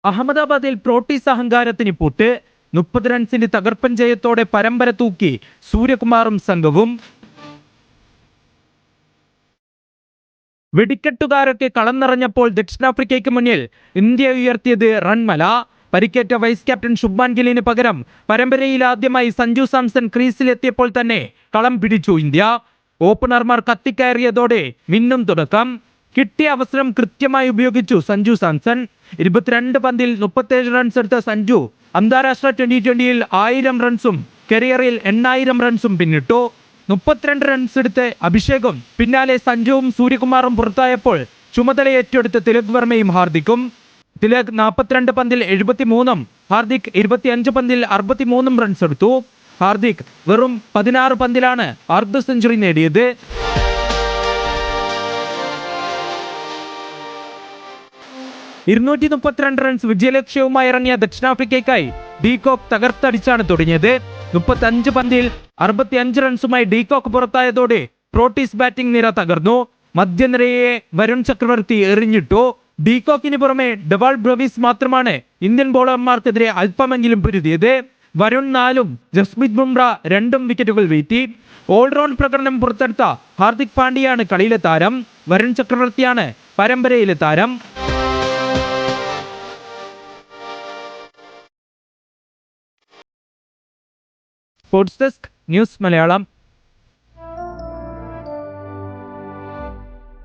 അഹമ്മദാബാദിൽ പ്രോട്ടീസ് അഹങ്കാരത്തിന് പൂട്ട്. 30 റൺസിന്റെ തകർപ്പൻ ജയത്തോടെ പരമ്പര തൂക്കി സൂര്യകുമാറും സംഘവും. വെടിക്കെട്ടുകാരൊക്കെ കളം നിറഞ്ഞപ്പോൾ ദക്ഷിണാഫ്രിക്കയ്ക്ക് മുന്നിൽ ഇന്ത്യ ഉയർത്തിയത് റൺമല. പരിക്കേറ്റ വൈസ് ക്യാപ്റ്റൻ ശുഭ്മാൻ ഗില്ലിന് പകരം പരമ്പരയിൽ ആദ്യമായി സഞ്ജു സാംസൺ ക്രീസിലെത്തിയപ്പോൾ തന്നെ കളം പിടിച്ചു ഇന്ത്യ. ഓപ്പണർമാർ കത്തിക്കയറിയതോടെ മിന്നും തുടക്കം. കിട്ടിയ അവസരം കൃത്യമായി ഉപയോഗിച്ചു സഞ്ജു സാംസൺ. 22 പന്തിൽ 37 റൺസ് എടുത്ത സഞ്ജു അന്താരാഷ്ട്ര T20യിൽ 1000 റൺസും കരിയറിൽ 8000 റൺസും പിന്നിട്ടു. 32 റൺസ് എടുത്ത് അഭിഷേകും പിന്നാലെ സഞ്ജുവും സൂര്യകുമാറും പുറത്തായപ്പോൾ ചുമതല ഏറ്റെടുത്ത തിലക് വർമ്മയും ഹാർദിക്കും. തിലക് 42 പന്തിൽ 73ഉം ഹാർദിക് 25 പന്തിൽ 63ഉം റൺസ് എടുത്തു. ഹാർദിക് വെറും 16 പന്തിലാണ് അർദ്ധ സെഞ്ചുറി നേടിയത്. റൺസ് വിജയലക്ഷ്യവുമായി ഇറങ്ങിയ ദക്ഷിണാഫ്രിക്കയ്ക്കായി ഡീകോക്ക് തകർത്തടിച്ചാണ് തുടങ്ങിയത്. 35 പന്തിൽ 65 റൺസുമായി ഡീകോക്ക് പുറത്തായതോടെ പ്രോട്ടീസ് ബാറ്റിംഗ് നിര തകർന്നു. മധ്യനിരയെ വരുൺ ചക്രവർത്തി എറിഞ്ഞിട്ടു. ഡീകോക്കിന് പുറമെ ഡെവാൾ ബ്രവീസ് മാത്രമാണ് ഇന്ത്യൻ ബോളർമാർക്കെതിരെ അല്പമെങ്കിലും പൊരുതിയത്. വരുൺ 4ഉം ജസ്പ്രീത് ബുംറ 2ഉം വിക്കറ്റുകൾ വീഴ്ത്തി. ഓൾറൗണ്ട് പ്രകടനം പുറത്തെടുത്ത ഹാർദിക് പാണ്ഡ്യയാണ് കളിയിലെ താരം. വരുൺ ചക്രവർത്തിയാണ് പരമ്പരയിലെ താരം. Sports desk news Malayalam.